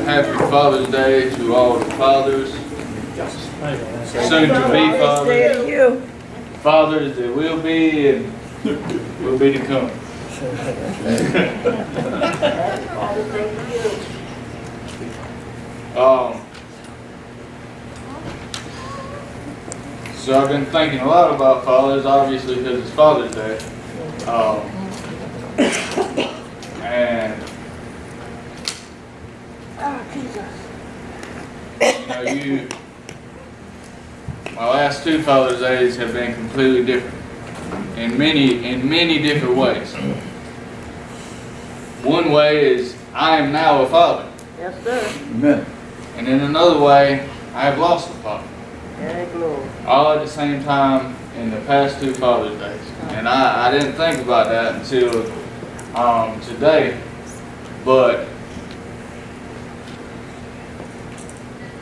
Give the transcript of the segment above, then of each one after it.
Happy Father's Day to all the fathers, soon to be fathers, fathers that will be and will be to come. So I've been thinking a lot about fathers, obviously because it's Father's Day. And my last two Father's Days have been completely different in many different ways. One way is I am now a father. Yes, sir. Amen. And in another way, I have lost a father. All at the same time in the past two Father's Days. And I didn't think about that until today. But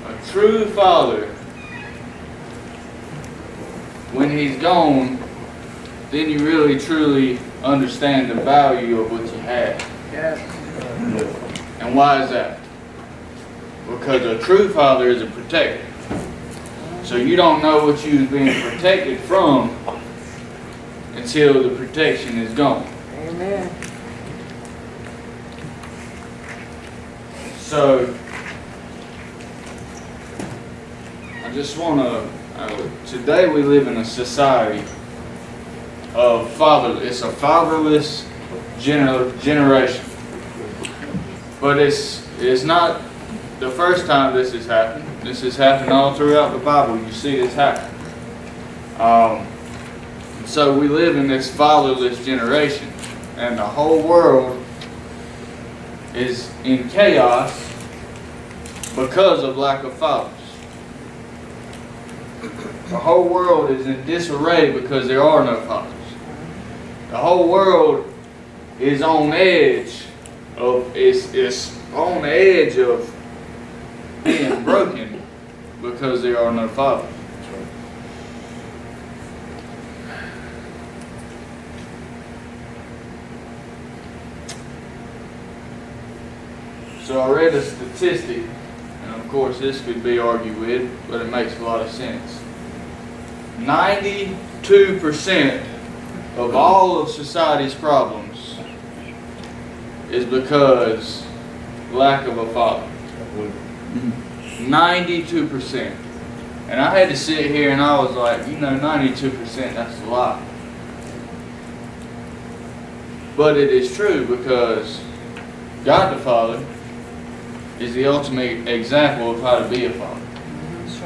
a true father, when he's gone, then you really truly understand the value of what you have. Yes. And why is that? Because a true father is a protector. So you don't know what you're being protected from until the protection is gone. Amen. So I just want to, today we live in a society of fatherless. It's a fatherless generation. But it's not the first time this has happened. This has happened all throughout the Bible. You see this happen. So we live in this fatherless generation, and the whole world is in chaos because of lack of fathers. The whole world is in disarray because there are no fathers. The whole world is on edge of on the edge of being broken because there are no fathers. So I read a statistic, and of course this could be argued with, but it makes a lot of sense. 92% of all of society's problems is because lack of a father. 92%. And I had to sit here and I was like, 92%, that's a lot. But it is true because God the Father is the ultimate example of how to be a father.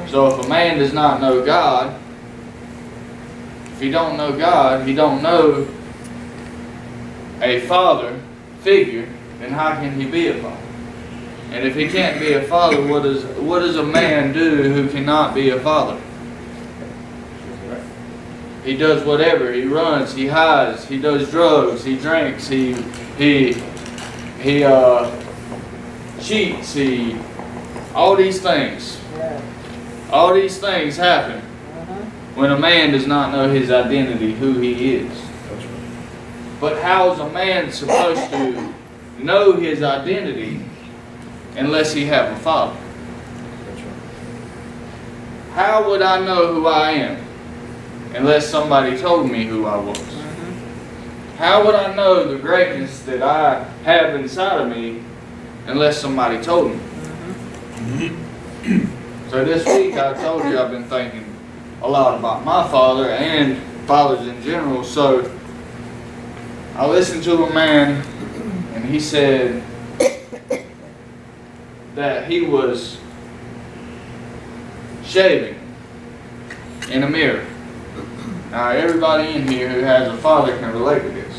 So if a man does not know God, if he don't know God, he don't know a father figure, then how can he be a father? And if he can't be a father, what does a man do who cannot be a father? He does whatever. He runs, he hides, he does drugs, he drinks, he cheats, all these things. All these things happen when a man does not know his identity, who he is. But how is a man supposed to know his identity unless he have a father? How would I know who I am unless somebody told me who I was? How would I know the greatness that I have inside of me unless somebody told me? So this week I told you I've been thinking a lot about my father and fathers in general. So I listened to a man and he said that he was shaving in a mirror. Now everybody in here who has a father can relate to this.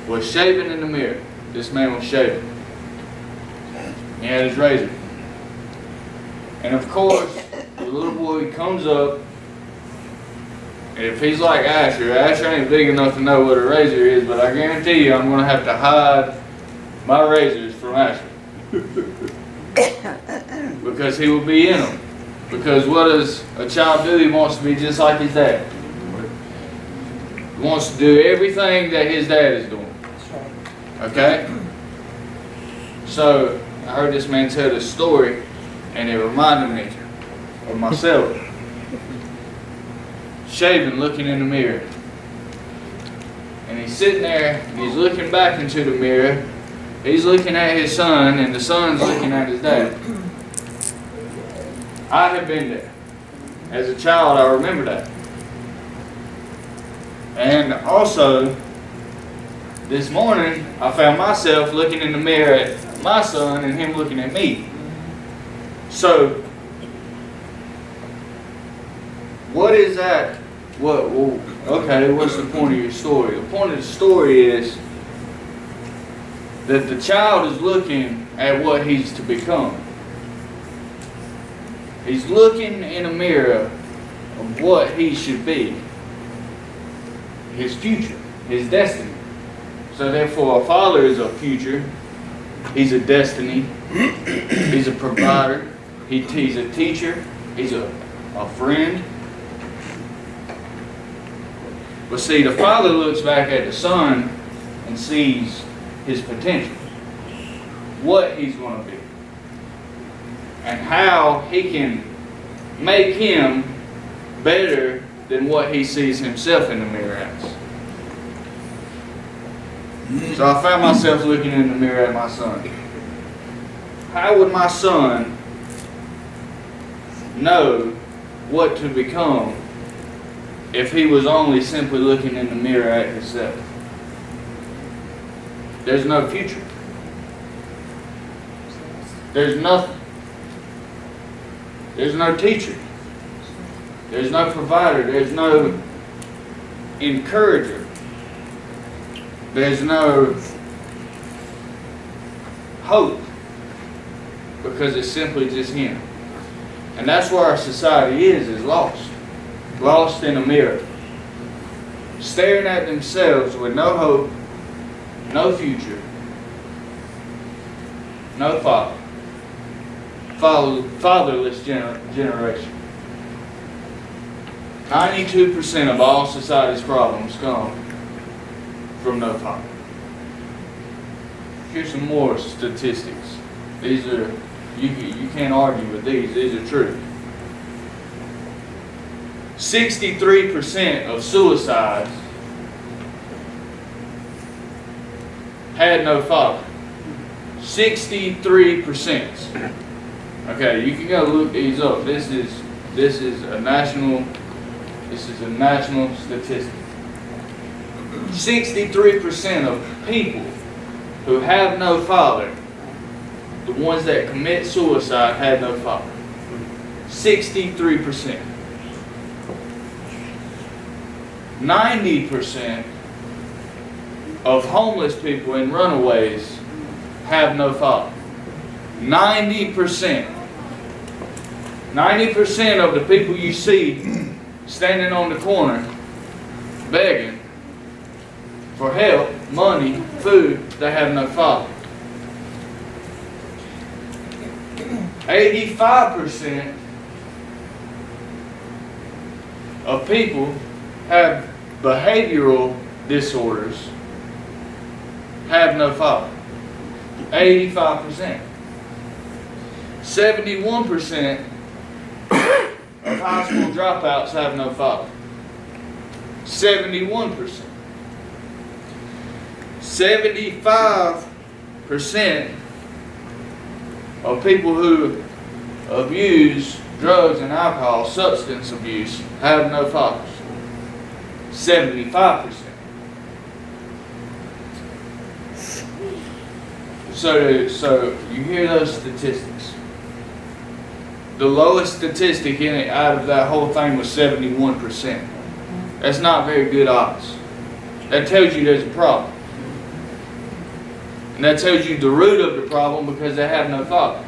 Was shaving in the mirror. This man was shaving. He had his razor. And of course, the little boy comes up, and if he's like Asher ain't big enough to know what a razor is, but I guarantee you I'm going to have to hide my razors from Asher. Because he will be in them. Because what does a child do? He wants to be just like his dad. He wants to do everything that his dad is doing. Okay? So I heard this man tell this story, and it reminded me of myself. Shaving, looking in the mirror. And he's sitting there, and he's looking back into the mirror. He's looking at his son, and the son's looking at his dad. I have been there. As a child, I remember that. And also, this morning, I found myself looking in the mirror at my son and him looking at me. So, what is that? Okay, what's the point of your story? The point of the story is that the child is looking at what he's to become. He's looking in a mirror of what he should be. His future, his destiny. So therefore, a father is a future. He's a destiny. He's a provider. He's a teacher. He's a friend. But see, the father looks back at the son and sees his potential. What he's going to be. And how he can make him better than what he sees himself in the mirror as. So I found myself looking in the mirror at my son. How would my son know what to become if he was only simply looking in the mirror at himself? There's no future. There's nothing. There's no teacher. There's no provider. There's no encourager. There's no hope. Because it's simply just him. And that's where our society is lost. Lost in a mirror. Staring at themselves with no hope, no future, no father. Fatherless generation. 92% of all society's problems come from no father. Here's some more statistics. These are, you can't argue with these. These are true. 63% of suicides had no father. 63%. Okay, you can go look these up. This is a national statistic. 63% of people who have no father, the ones that commit suicide, had no father. 63%. 90% of homeless people and runaways have no father. 90%. 90% of the people you see standing on the corner begging for help, money, food, they have no father. 85% of people have behavioral disorders, have no father. 85%. 71% of high school dropouts have no father. 71%. 75% of people who abuse drugs and alcohol, substance abuse, have no fathers. 75%. So you hear those statistics. The lowest statistic in it out of that whole thing was 71%. That's not very good odds. That tells you there's a problem. And that tells you the root of the problem, because they have no father.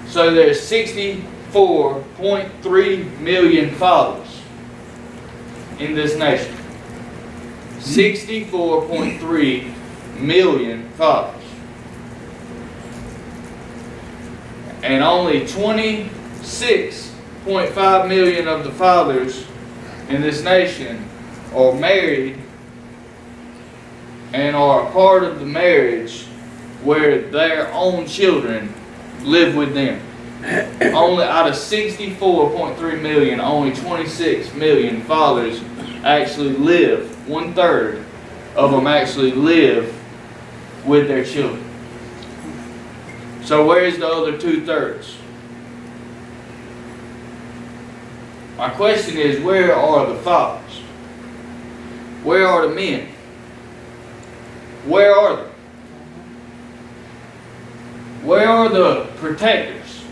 So there's 64.3 million fathers in this nation. 64.3 million fathers. And only 26.5 million of the fathers in this nation are married and are a part of the marriage where their own children live with them. Only out of 64.3 million, only 26 million fathers actually live, 1/3 of them actually live with their children. So where's the other 2/3? My question is, where are the fathers? Where are the men? Where are they? Where are the protectors?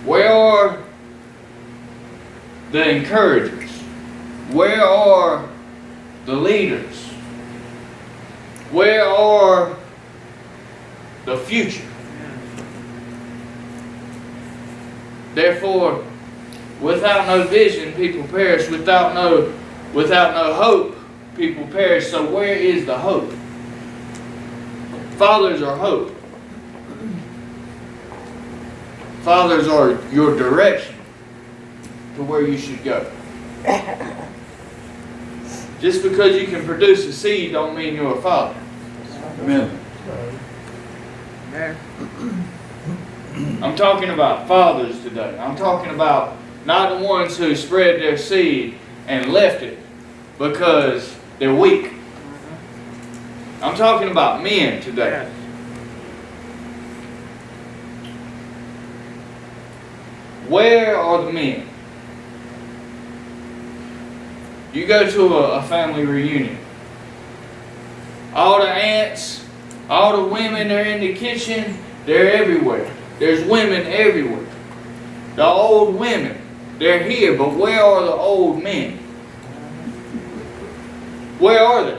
Where are the encouragers? Where are the leaders? Where are the future? Therefore, without no vision, people perish. Without no hope, people perish. So where is the hope? Fathers are hope. Fathers are your direction to where you should go. Just because you can produce a seed don't mean you're a father. Amen. I'm talking about fathers today. I'm talking about not the ones who spread their seed and left it because they're weak. I'm talking about men today. Where are the men? You go to a family reunion. All the aunts, all the women are in the kitchen. They're everywhere. There's women everywhere. The old women, they're here, but where are the old men? Where are they?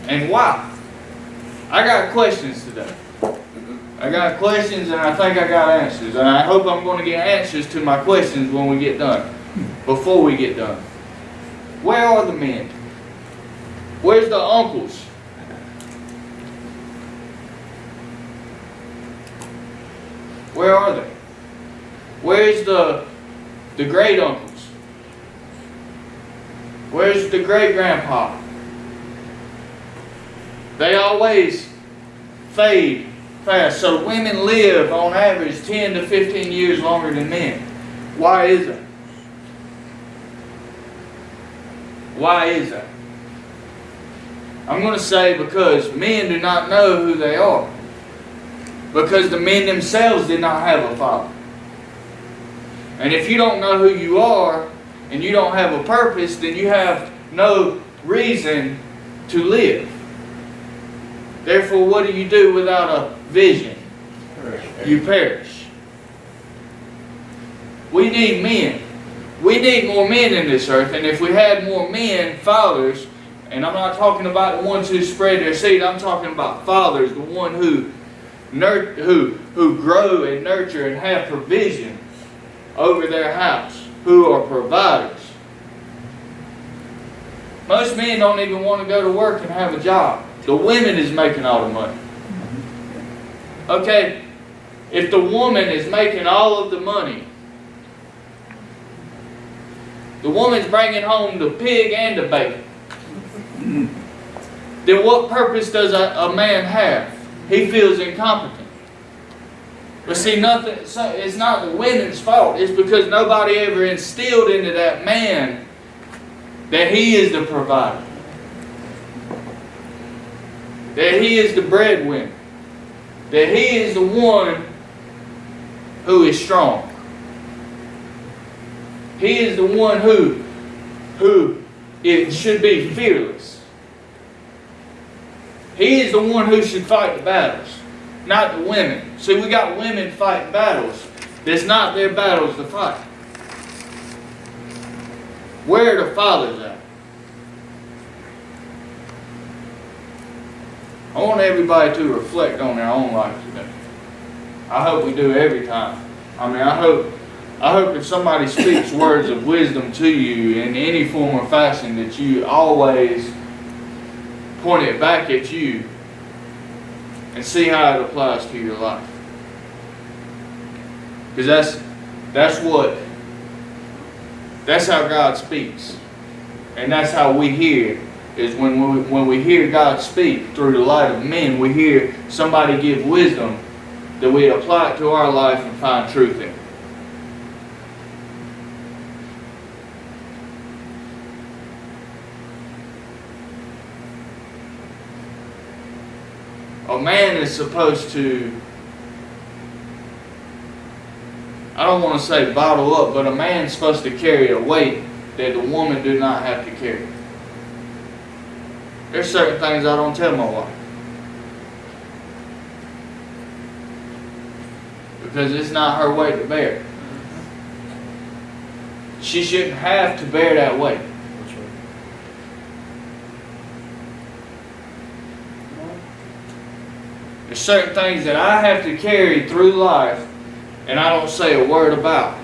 And why? I got questions today. I got questions, and I think I got answers. And I hope I'm going to get answers to my questions when we get done. Before we get done. Where are the men? Where's the uncles? Where are they? Where's the great uncles? Where's the great grandpa? They always fade fast. So women live on average 10 to 15 years longer than men. Why is that? Why is that? I'm going to say because men do not know who they are. Because the men themselves did not have a father. And if you don't know who you are and you don't have a purpose, then you have no reason to live. Therefore, what do you do without a vision? You perish. We need men. We need more men in this earth. And if we had more men, fathers, and I'm not talking about the ones who spread their seed, I'm talking about fathers, the one who grow and nurture and have provision over their house, who are providers. Most men don't even want to go to work and have a job. The women is making all the money. Okay, if the woman is making all of the money, the woman's bringing home the pig and the bacon, then what purpose does a man have? He feels incompetent. But see, it's not the women's fault. It's because nobody ever instilled into that man that he is the provider. That he is the breadwinner. That he is the one who is strong. He is the one who it should be fearless. He is the one who should fight the battles, not the women. See, we got women fighting battles. It's not their battles to fight. Where are the fathers at? I want everybody to reflect on their own life today. I hope we do every time. I mean, I hope if somebody speaks words of wisdom to you in any form or fashion, that you always point it back at you and see how it applies to your life. Because that's how God speaks. And that's how we hear, is when we hear God speak through the light of men, we hear somebody give wisdom, that we apply it to our life and find truth in it. A man is supposed to, I don't want to say bottle up, but a man's supposed to carry a weight that the woman do not have to carry. There's certain things I don't tell my wife, because it's not her weight to bear. She shouldn't have to bear that weight. There's certain things that I have to carry through life and I don't say a word about.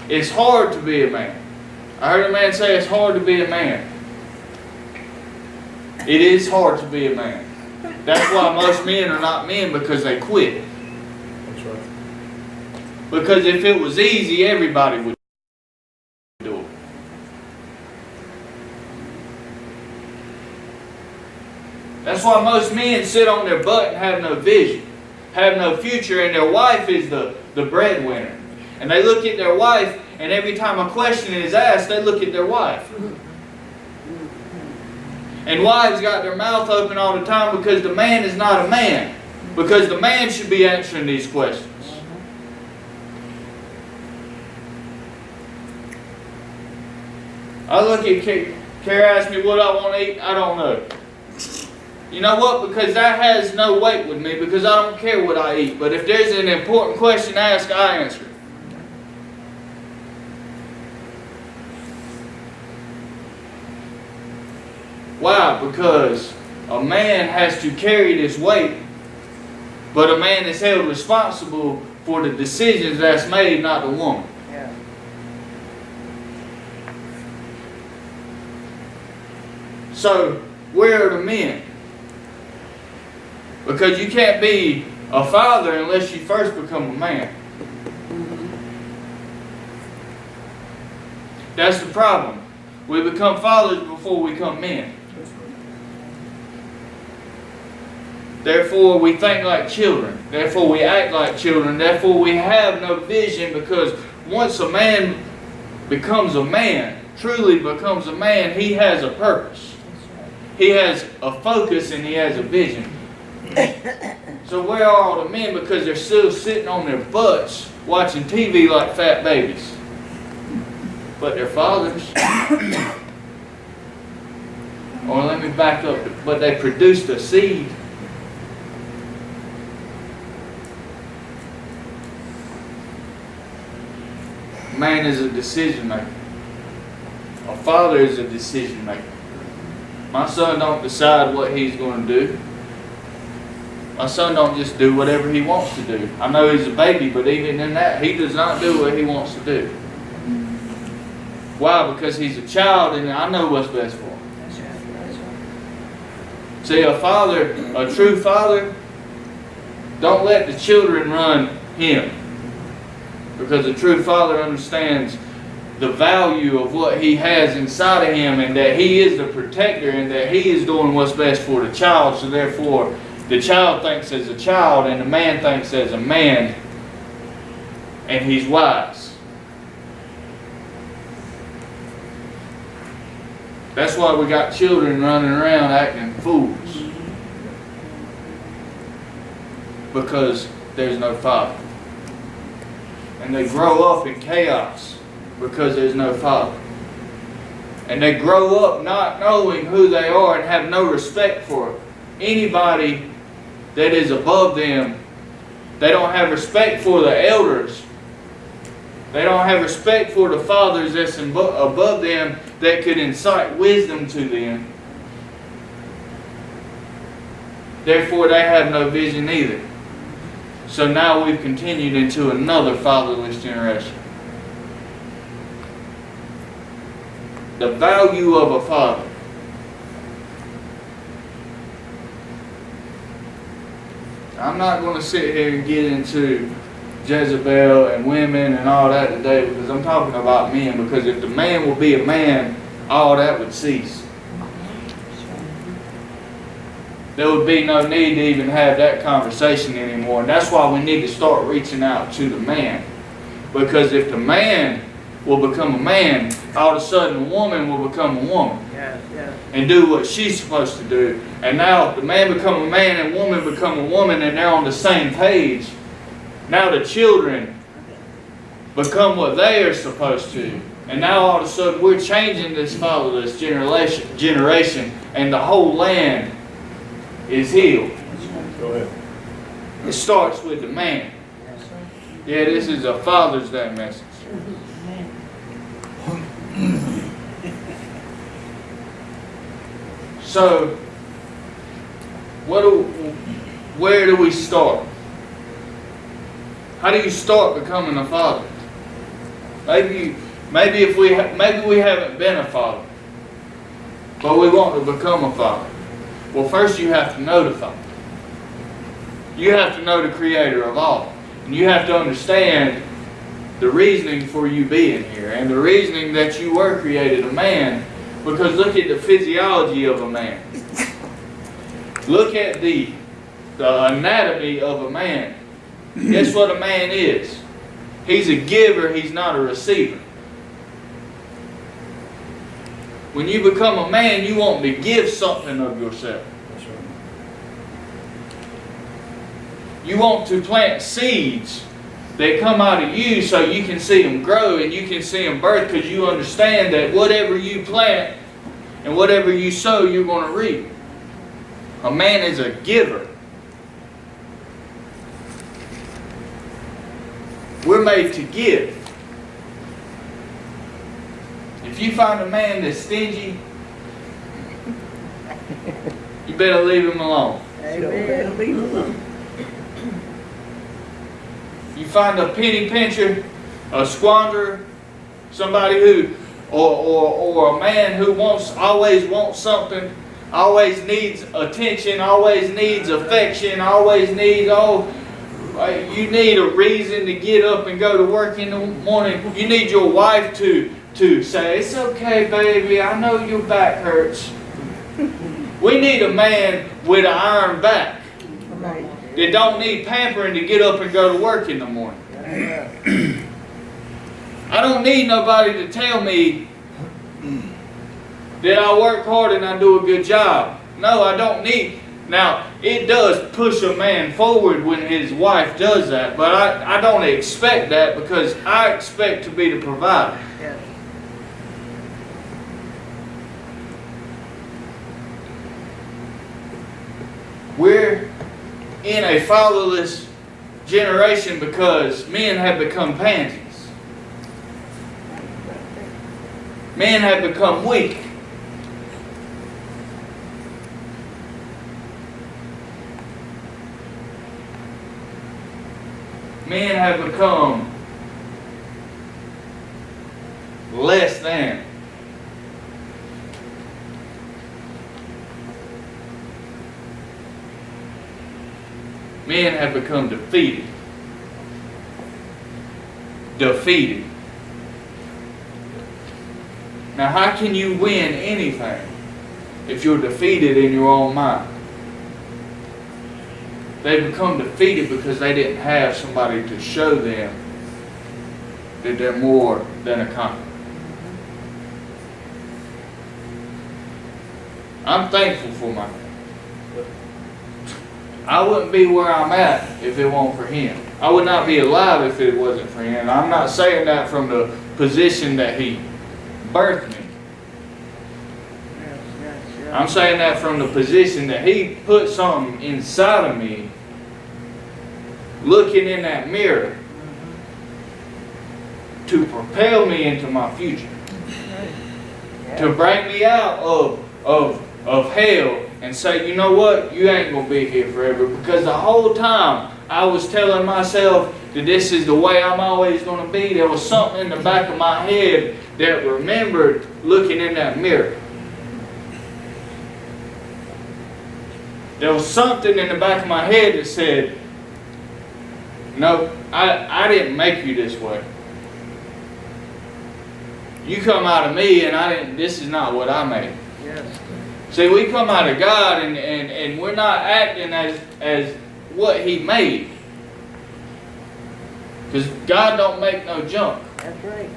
It's hard to be a man. I heard a man say it's hard to be a man. It is hard to be a man. That's why most men are not men, because they quit. That's right. Because if it was easy, everybody would do it. That's why most men sit on their butt and have no vision, have no future, and their wife is the breadwinner. And they look at their wife, and every time a question is asked, they look at their wife. And wives got their mouth open all the time because the man is not a man. Because the man should be answering these questions. I look at Kara asks me what I want to eat, I don't know. You know what? Because that has no weight with me, because I don't care what I eat. But if there's an important question asked, I answer it. Why? Because a man has to carry this weight, but a man is held responsible for the decisions that's made, not the woman. Yeah. So, where are the men? Because you can't be a father unless you first become a man. That's the problem. We become fathers before we become men. Therefore, we think like children. Therefore, we act like children. Therefore, we have no vision, because once a man becomes a man, truly becomes a man, he has a purpose. He has a focus and he has a vision. So where are all the men? Because they're still sitting on their butts watching TV like fat babies. But they're fathers. Or let me back up. But they produced a seed. Man is a decision maker. A father is a decision maker. My son don't decide what he's going to do. My son don't just do whatever he wants to do. I know he's a baby, but even in that, he does not do what he wants to do. Why? Because he's a child, and I know what's best for him. That's right. That's right. See, a father, a true father, don't let the children run him. Because a true father understands the value of what he has inside of him, and that he is the protector, and that he is doing what's best for the child. So therefore, the child thinks as a child, and the man thinks as a man, and he's wise. That's why we got children running around acting fools. Because there's no father. And they grow up in chaos because there's no father. And they grow up not knowing who they are and have no respect for anybody that is above them. They don't have respect for the elders. They don't have respect for the fathers that's above them that could incite wisdom to them. Therefore, they have no vision either. So now we've continued into another fatherless generation. The value of a father. I'm not going to sit here and get into Jezebel and women and all that today, because I'm talking about men. Because if the man will be a man, all that would cease. There would be no need to even have that conversation anymore. And that's why we need to start reaching out to the man. Because if the man will become a man, all of a sudden the woman will become a woman. And do what she's supposed to do. And now the man become a man and woman become a woman, and they're on the same page. Now the children become what they are supposed to. And now all of a sudden we're changing this fatherless generation, and the whole land is healed. Go ahead. It starts with the man. Yeah, this is a Father's Day message. So, where do we start? How do you start becoming a father? Maybe we haven't been a father, but we want to become a father. Well, first you have to know the Father. You have to know the Creator of all. And you have to understand the reasoning for you being here and the reasoning that you were created a man. Because look at the physiology of a man. Look at the anatomy of a man. Guess what a man is? He's a giver, he's not a receiver. When you become a man, you want to give something of yourself. That's right. You want to plant seeds that come out of you so you can see them grow and you can see them birth, because you understand that whatever you plant and whatever you sow, you're going to reap. A man is a giver. We're made to give. If you find a man that's stingy, you better leave him alone. Amen. You find a penny pincher, a squanderer, somebody who, or a man who always wants something, always needs attention, always needs affection, always needs, you need a reason to get up and go to work in the morning. You need your wife to say, "It's okay, baby, I know your back hurts." We need a man with an iron back that don't need pampering to get up and go to work in the morning. I don't need nobody to tell me that I work hard and I do a good job. No, I don't need. Now, it does push a man forward when his wife does that, but I don't expect that, because I expect to be the provider. Yes. We're in a fatherless generation because men have become pansies. Men have become weak. Men have become less than. Men have become defeated. Defeated. Now, how can you win anything if you're defeated in your own mind? They become defeated because they didn't have somebody to show them that they're more than a conqueror. I'm thankful for my family. I wouldn't be where I'm at if it weren't for him. I would not be alive if it wasn't for him. I'm not saying that from the position that he birthed me. I'm saying that from the position that he put something inside of me, looking in that mirror to propel me into my future, to bring me out of hell and say, you know what, you ain't going to be here forever. Because the whole time I was telling myself that this is the way I'm always going to be, there was something in the back of my head that remembered looking in that mirror. There was something in the back of my head that said, No, I didn't make you this way. You come out of me, and this is not what I made. Yes. See, we come out of God, and we're not acting as what He made. Because God don't make no junk. That's right.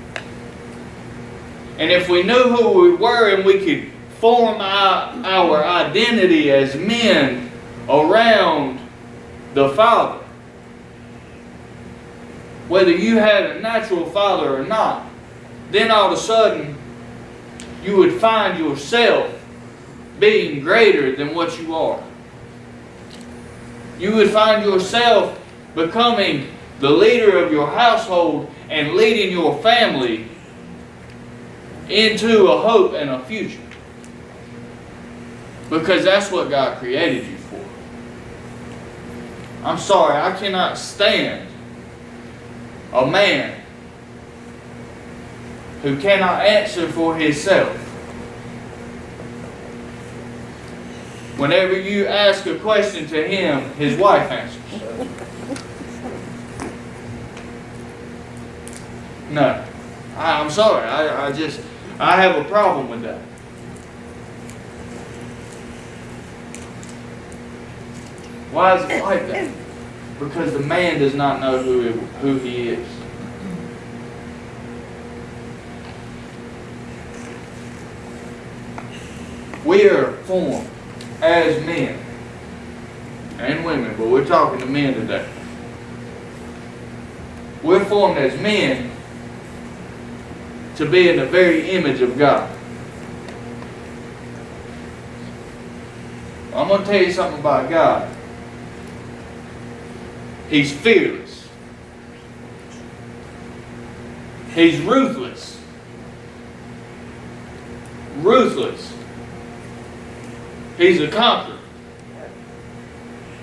And if we knew who we were and we could form our identity as men around the Father, whether you had a natural father or not, then all of a sudden you would find yourself being greater than what you are. You would find yourself becoming the leader of your household and leading your family into a hope and a future. Because that's what God created you for. I'm sorry, I cannot stand a man who cannot answer for himself. Whenever you ask a question to him, his wife answers. No. I'm sorry. I have a problem with that. Why is it like that? Because the man does not know who he is. We are formed as men and women, but we're talking to men today. We're formed as men to be in the very image of God. I'm going to tell you something about God. He's fearless. He's ruthless. Ruthless. He's a conqueror.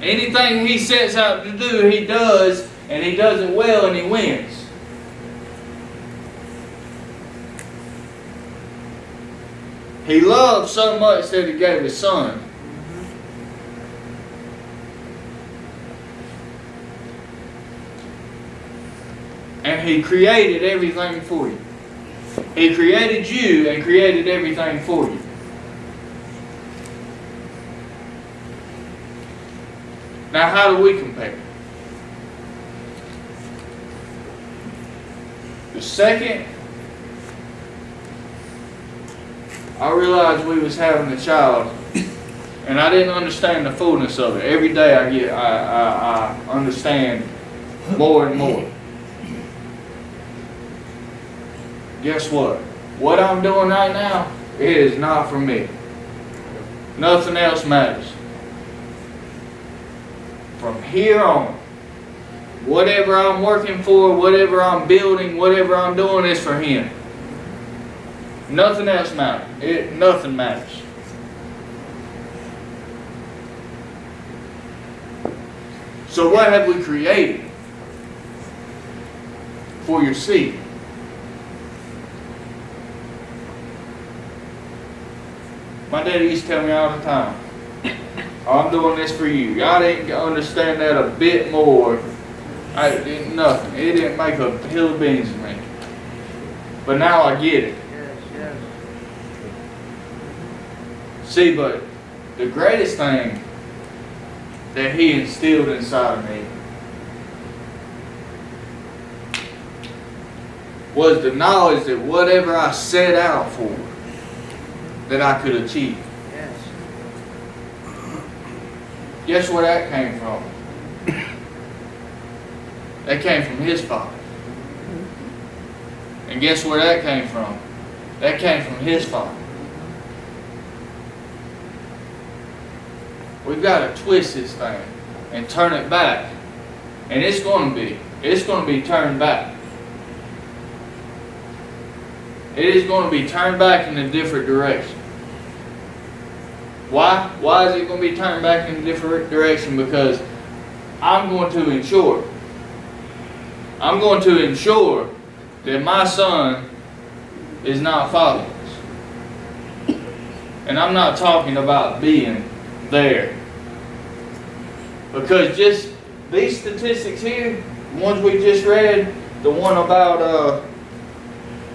Anything he sets out to do, he does, and he does it well, and he wins. He loved so much that he gave his son. And he created everything for you. He created you and created everything for you. Now, how do we compare? The second I realized we was having a child, and I didn't understand the fullness of it. Every day I understand more and more. Guess what? What I'm doing right now, it is not for me. Nothing else matters. From here on, whatever I'm working for, whatever I'm building, whatever I'm doing is for Him. Nothing else matters. Nothing matters. So what have we created for your seed? My daddy used to tell me all the time, I'm doing this for you. I didn't understand that a bit more. Nothing. It didn't make a hill of beans to me. But now I get it. Yes. See, but the greatest thing that He instilled inside of me was the knowledge that whatever I set out for, that I could achieve. Yes. Guess where that came from? That came from His Father. And guess where that came from? That came from His Father. We've got to twist this thing and turn it back. And it's going to be turned back. It is going to be turned back in a different direction. Why? Why is it going to be turned back in a different direction? Because I'm going to ensure that my son is not fatherless. And I'm not talking about being there. Because just these statistics here, The ones we just read, the one about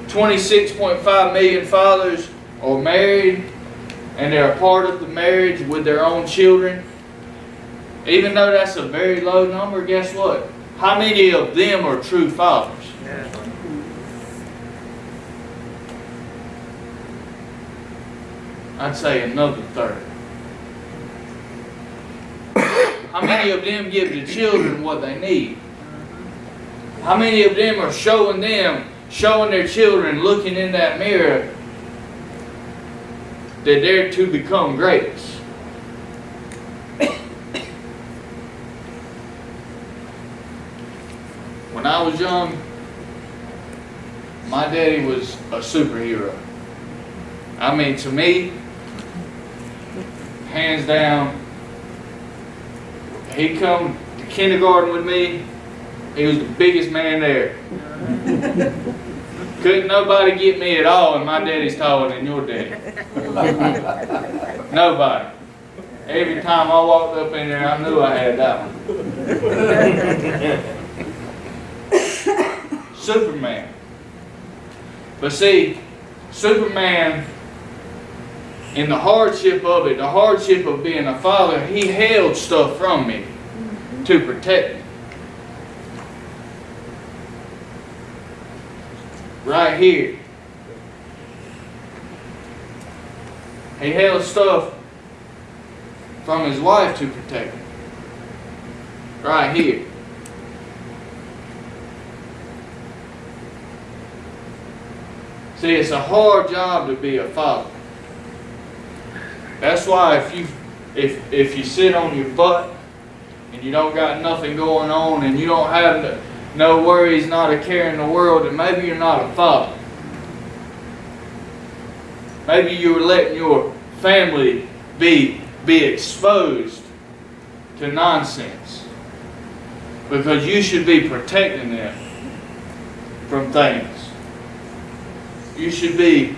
26.5 million fathers are married and they're a part of the marriage with their own children. Even though that's a very low number, guess what? How many of them are true fathers? I'd say another third. How many of them give the children what they need? How many of them are showing their children, looking in that mirror, that they're to become greats? When I was young, my daddy was a superhero. I mean, to me, hands down, he come to kindergarten with me, he was the biggest man there. Couldn't nobody get me at all, and my daddy's taller than your daddy. Nobody. Every time I walked up in there, I knew I had that one. Superman. But see, Superman, in the hardship of it, the hardship of being a father, he held stuff from me to protect me. Right here. He held stuff from his wife to protect me. Right here. See, it's a hard job to be a father. That's why if you sit on your butt and you don't got nothing going on and you don't have no worries, not a care in the world, then maybe you're not a father. Maybe you're letting your family be exposed to nonsense, because you should be protecting them from things. You should be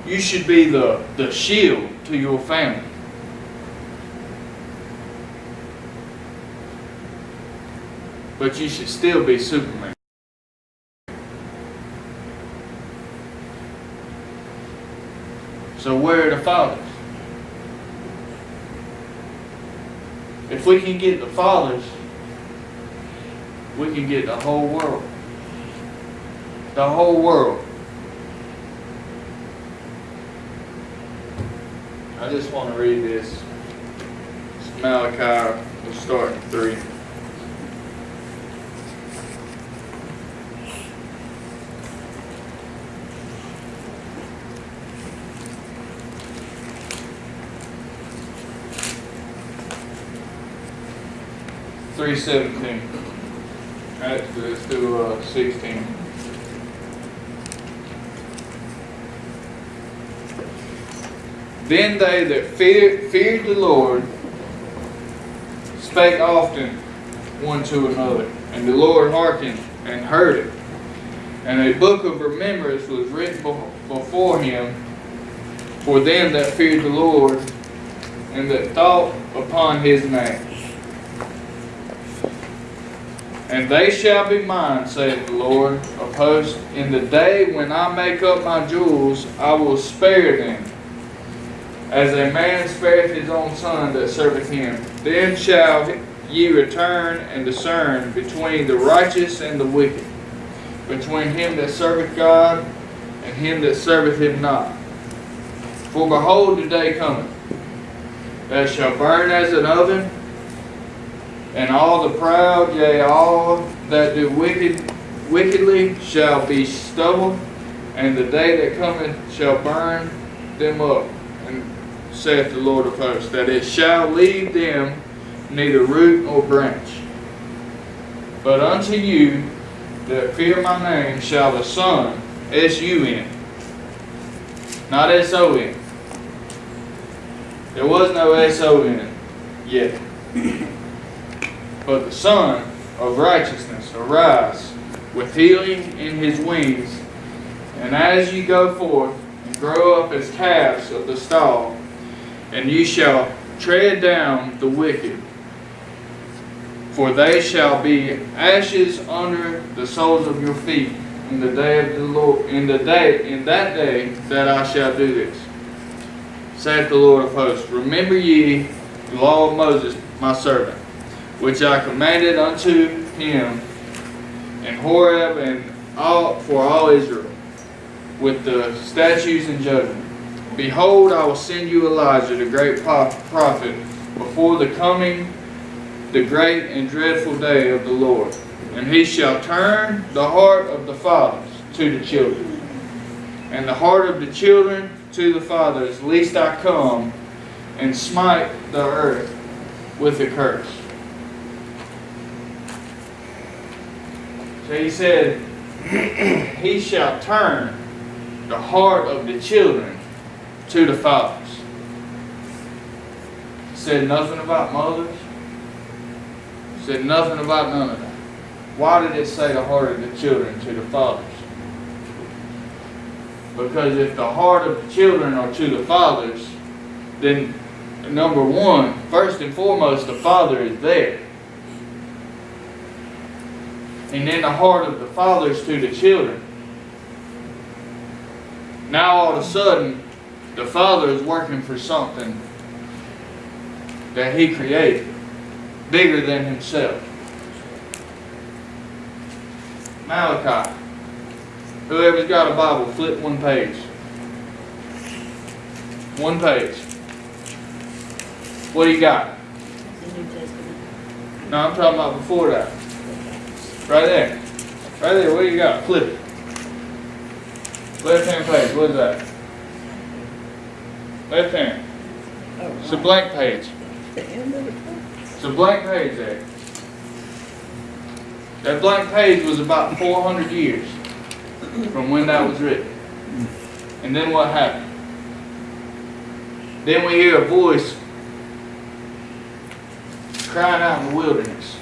the shield to your family. But you should still be Superman. So where are the fathers? If we can get the fathers, we can get the whole world. The whole world. I just want to read this. It's Malachi. We'll start in 3. Let's do 16. Then they that feared the Lord spake often one to another, and the Lord hearkened and heard it. And a book of remembrance was written before him for them that feared the Lord, and that thought upon his name. And they shall be mine, saith the Lord of hosts. In the day when I make up my jewels, I will spare them, as a man spareth his own son that serveth him. Then shall ye return and discern between the righteous and the wicked, between him that serveth God and him that serveth him not. For behold, the day cometh, that shall burn as an oven, and all the proud, yea, all that do wickedly shall be stubble, and the day that cometh shall burn them up, and saith the Lord of hosts, that it shall leave them neither root nor branch. But unto you that fear my name shall the Son, S-U-N, not S-O-N. There was no S-O-N yet. But the Son of righteousness arise with healing in his wings, and as ye go forth and grow up as calves of the stall, and ye shall tread down the wicked, For they shall be ashes under the soles of your feet in the day of the Lord, in that day that I shall do this, saith the Lord of hosts. Remember ye the law of Moses, my servant, which I commanded unto him in Horeb and for all Israel, with the statutes and judgment. Behold, I will send you Elijah, the great prophet, before the great and dreadful day of the Lord. And he shall turn the heart of the fathers to the children, and the heart of the children to the fathers, lest I come and smite the earth with a curse. So he said, he shall turn the heart of the children to the fathers. He said nothing about mothers. He said nothing about none of that. Why did it say the heart of the children to the fathers? Because if the heart of the children are to the fathers, then number one, first and foremost, the father is there. And then the heart of the fathers to the children. Now all of a sudden, the father is working for something that he created, bigger than himself. Malachi. Whoever's got a Bible, flip one page. One page. What do you got? The New Testament. No, I'm talking about before that. Right there. Right there. What do you got? Flip it. Left hand page. What is that? Left hand. Oh, It's a blank page. the end of the book. It's a blank page there. That blank page was about 400 years from when that was written. And then what happened? Then we hear a voice crying out in the wilderness.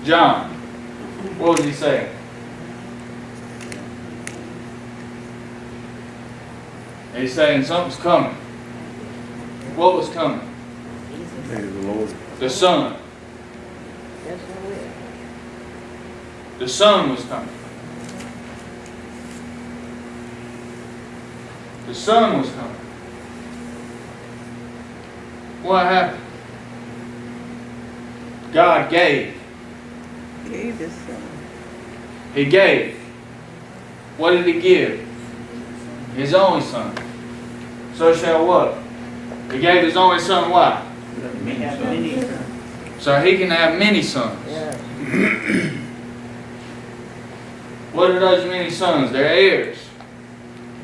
John, what was he saying? He's saying something's coming. What was coming? Day of the Lord. The Son. That's all it. The Son was coming. The Son was coming. What happened? God gave. Gave his son. He gave. What did he give? His only Son. So shall what? He gave his only Son what? We have many sons. So he can have many sons. Yeah. What are those many sons? They're heirs.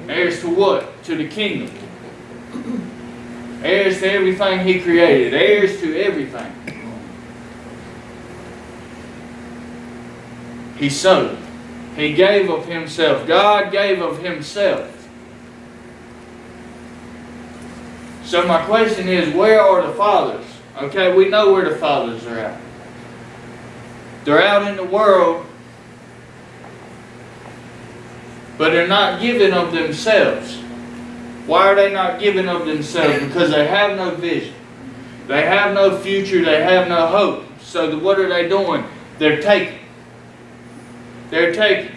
Heirs to what? To the kingdom. Heirs to everything he created. Heirs to everything. He sowed. He gave of himself. God gave of himself. So my question is, where are the fathers? Okay, we know where the fathers are at. They're out in the world, but they're not giving of themselves. Why are they not giving of themselves? Because they have no vision. They have no future. They have no hope. So what are they doing? They're taking. They're taking.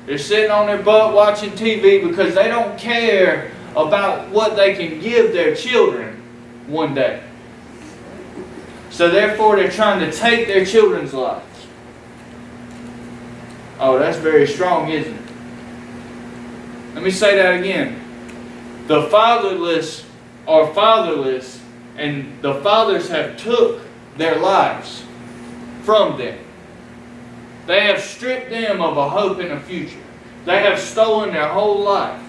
They're sitting on their butt watching TV because they don't care about what they can give their children one day. So therefore they're trying to take their children's lives. Oh, that's very strong, isn't it? Let me say that again. The fatherless are fatherless, and the fathers have took their lives from them. They have stripped them of a hope and a future. They have stolen their whole life.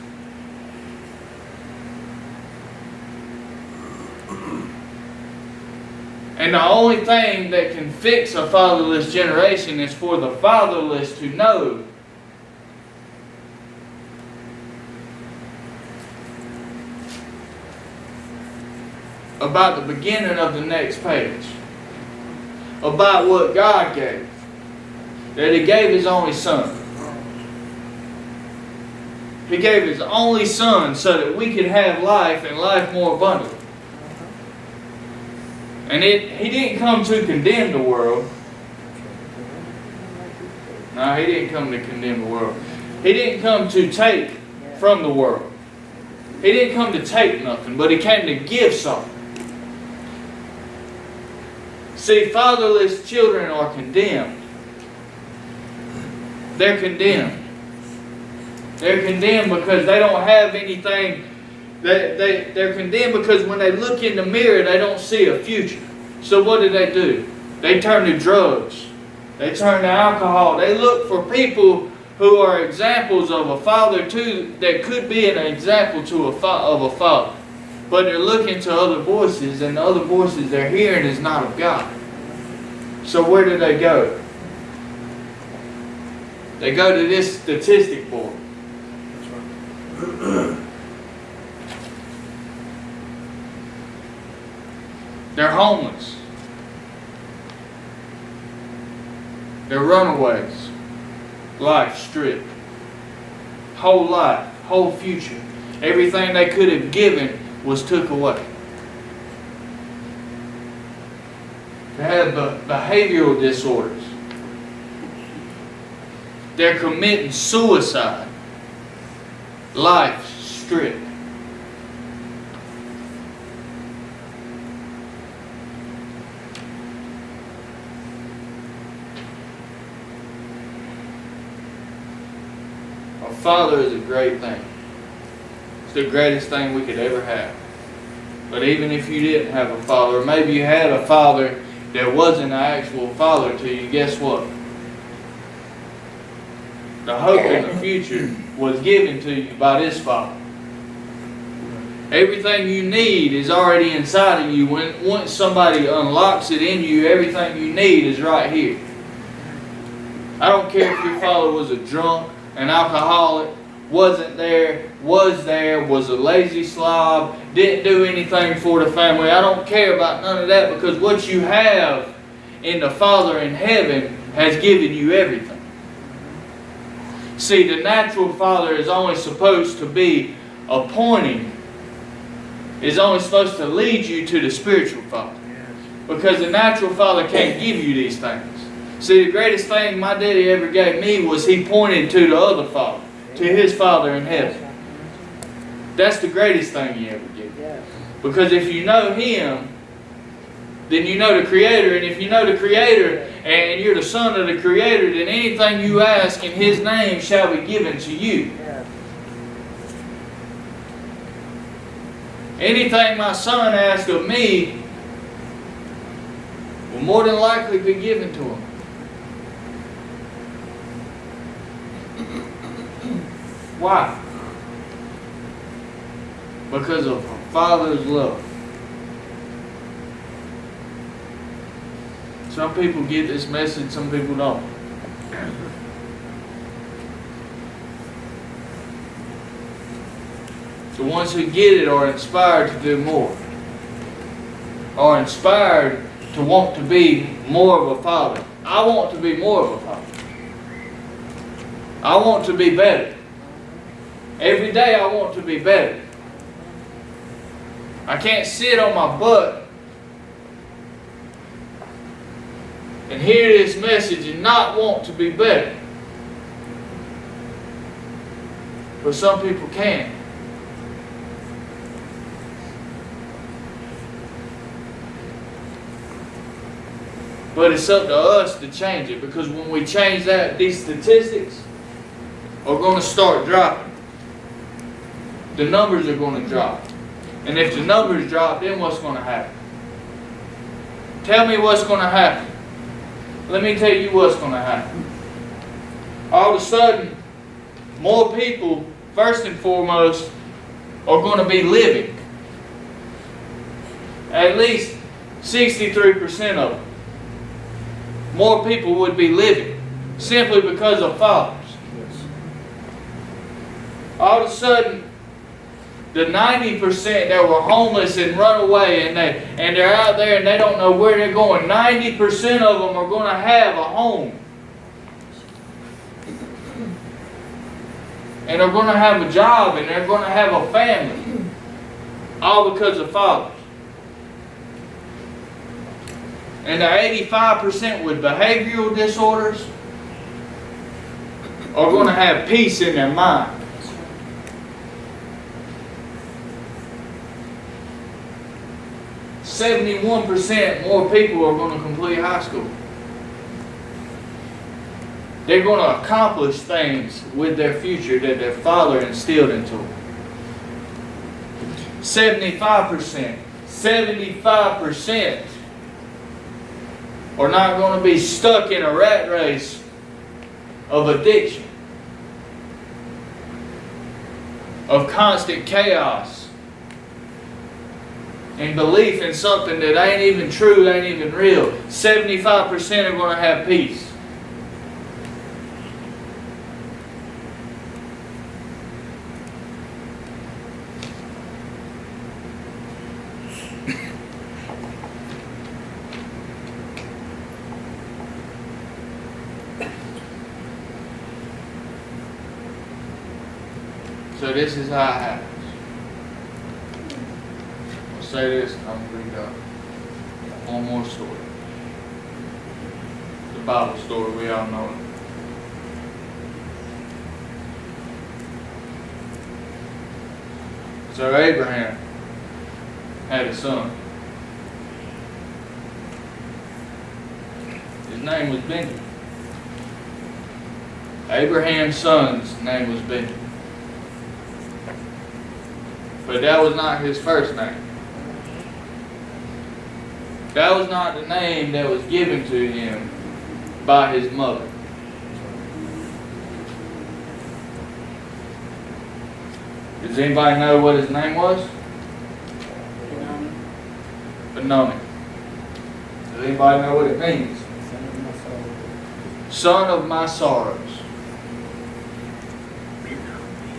And the only thing that can fix a fatherless generation is for the fatherless to know about the beginning of the next page. About what God gave. That He gave His only Son. He gave His only Son so that we could have life and life more abundantly. And he didn't come to condemn the world. No, he didn't come to condemn the world. He didn't come to take from the world. He didn't come to take nothing, but he came to give something. See, fatherless children are condemned. They're condemned. They're condemned because they don't have anything. They're condemned because when they look in the mirror, they don't see a future. So what do? They turn to drugs. They turn to alcohol. They look for people who are examples of a father too, that could be an example of a father. But they're looking to other voices, and the other voices they're hearing is not of God. So where do they go? They go to this statistic board. They're homeless. They're runaways. Life stripped. Whole life, whole future. Everything they could have given was took away. They have behavioral disorders. They're committing suicide. Life stripped. A father is a great thing. It's the greatest thing we could ever have. But even if you didn't have a father, or maybe you had a father that wasn't an actual father to you, guess what? The hope in the future was given to you by this Father. Everything you need is already inside of you. Once somebody unlocks it in you, everything you need is right here. I don't care if your father was a drunk, an alcoholic, wasn't there, was a lazy slob, didn't do anything for the family. I don't care about none of that, because what you have in the Father in heaven has given you everything. See, the natural father is only supposed to be appointing, is only supposed to lead you to the spiritual father. Because the natural father can't give you these things. See, the greatest thing my daddy ever gave me was he pointed to the other father, to his Father in heaven. That's the greatest thing he ever gave. Because if you know him, then you know the Creator. And if you know the Creator and you're the son of the Creator, then anything you ask in his name shall be given to you. Anything my son asks of me will more than likely be given to him. Why? Because of a father's love. Some people get this message, some people don't. The ones who get it are inspired to do more. Are inspired to want to be more of a father. I want to be more of a father. I want to be better. Every day I want to be better. I can't sit on my butt and hear this message and not want to be better. But some people can. But it's up to us to change it, because when we change that, these statistics are going to start dropping. The numbers are going to drop. And if the numbers drop, then what's going to happen? Tell me what's going to happen. Let me tell you what's going to happen. All of a sudden, more people, first and foremost, are going to be living. At least 63% of them. More people would be living simply because of fathers. All of a sudden, the 90% that were homeless and run away and they're out there and they don't know where they're going, 90% of them are going to have a home. And they're going to have a job and they're going to have a family. All because of fathers. And the 85% with behavioral disorders are going to have peace in their mind. %71% more people are going to complete high school. They're going to accomplish things with their future that their father instilled into them. 75% are not going to be stuck in a rat race of addiction, of constant chaos, and belief in something that ain't even true, ain't even real. 75% are going to have peace. So this is how it happens. I'll say this and I'm going to read one more story. The Bible story, we all know it. So Abraham had a son. His name was Benjamin. Abraham's son's name was Benjamin. But that was not his first name. That was not the name that was given to him by his mother. Does anybody know what his name was? Benoni. Does anybody know what it means? Son of my sorrows.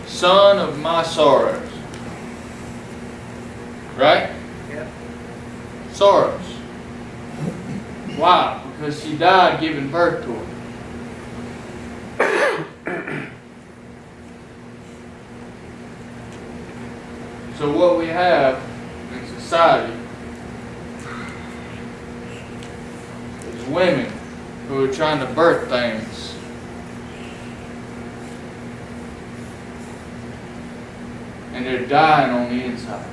Son of my sorrows. Right? Yep. Sorrows. Why? Because she died giving birth to him. So what we have in society is women who are trying to birth things. And they're dying on the inside.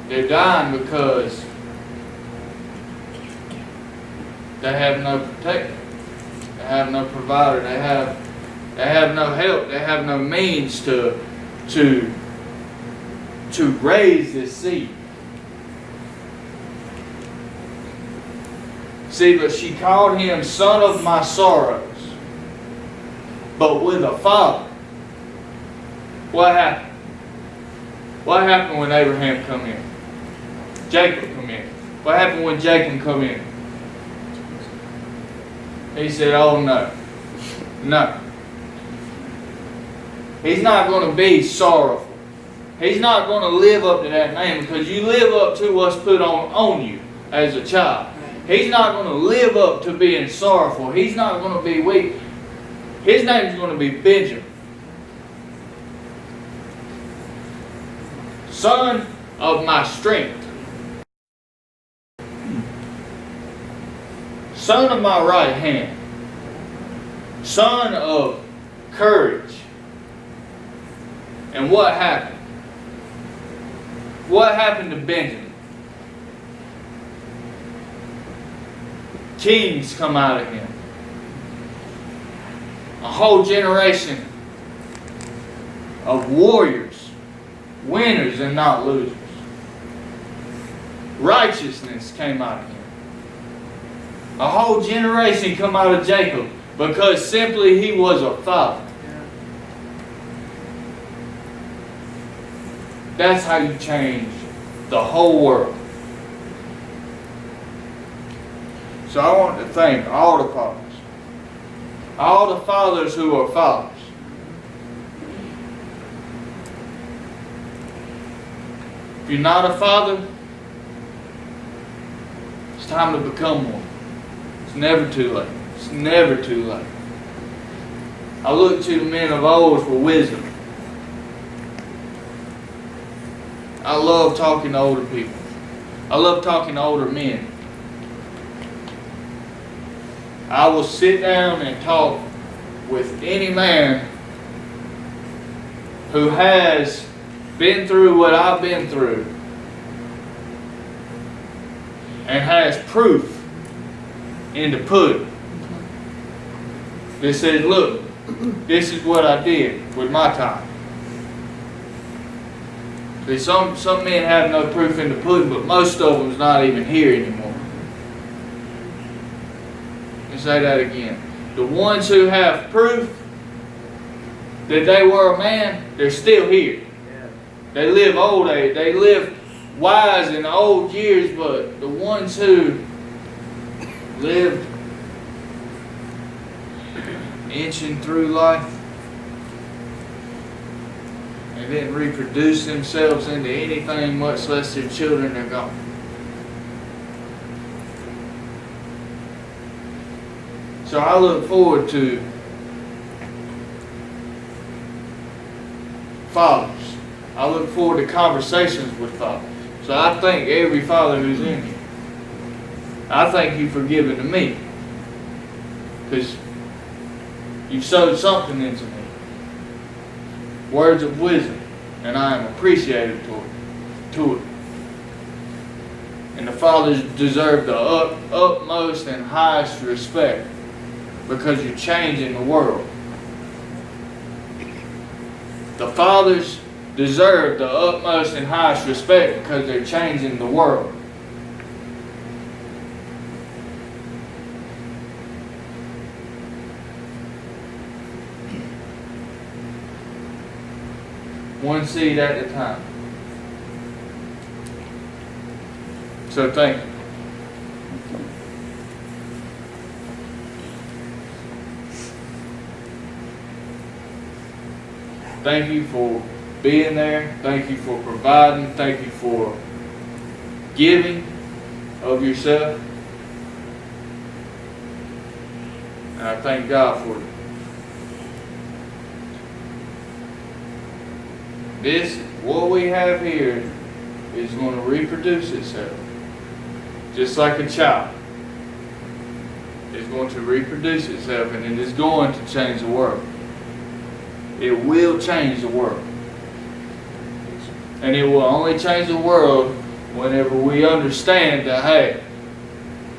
They're dying because they have no protector. They have no provider. They have no help. They have no means to raise this seed. See, but she called him son of my sorrows. But with a father. What happened? What happened when Abraham come in? Jacob come in. What happened when Jacob come in? He said, oh no. No. He's not going to be sorrowful. He's not going to live up to that name because you live up to what's put on you as a child. He's not going to live up to being sorrowful. He's not going to be weak. His name's going to be Benjamin. Son of my strength. Son of my right hand. Son of courage. And what happened? What happened to Benjamin? Kings come out of him. A whole generation of warriors, winners and not losers. Righteousness came out of him. A whole generation come out of Jacob because simply he was a father. That's how you change the whole world. So I want to thank all the fathers. All the fathers who are fathers. If you're not a father, it's time to become one. It's never too late. It's never too late. I look to the men of old for wisdom. I love talking to older people. I love talking to older men. I will sit down and talk with any man who has been through what I've been through and has proof in the pudding that says, look, this is what I did with my time. See, some men have no proof in the pudding, but most of them's not even here anymore. Let me say that again. The ones who have proof that they were a man, they're still here. They live old age. They live wise in the old years, but the ones who lived inching through life and didn't reproduce themselves into anything, much less their children, are gone. So I look forward to fathers. I look forward to conversations with fathers. So I thank every father who's in here. I thank you for giving to me, because you've sowed something into me. Words of wisdom, and I am appreciative to it. And the fathers deserve the utmost and highest respect, because you're changing the world. The fathers deserve the utmost and highest respect because they're changing the world. One seed at a time. So thank you. Thank you for being there. Thank you for providing. Thank you for giving of yourself. And I thank God for it. This, what we have here, is going to reproduce itself. Just like a child. It's going to reproduce itself, and it is going to change the world. It will change the world. And it will only change the world whenever we understand that, hey,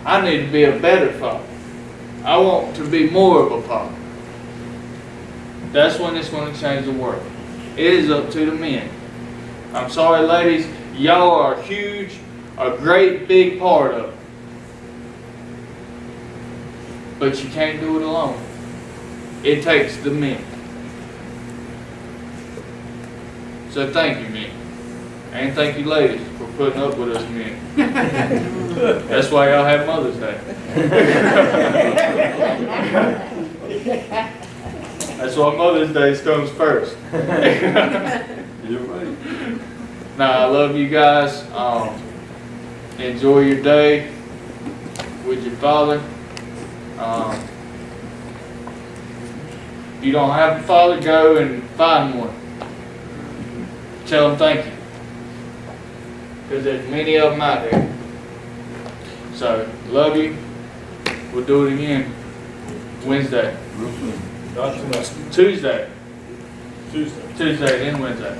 I need to be a better father. I want to be more of a father. That's when it's going to change the world. It is up to the men. I'm sorry, ladies, y'all are huge, a great big part of it. But you can't do it alone. It takes the men. So thank you, men. And thank you, ladies, for putting up with us men. That's why y'all have Mother's Day. That's why Mother's Day comes first. You're right. Nah, I love you guys. Enjoy your day with your father. If you don't have a father, go and find one. Tell them thank you. Because there's many of them out there. So, love you. We'll do it again Wednesday. Real soon. Tuesday. Tuesday. Tuesday and Wednesday.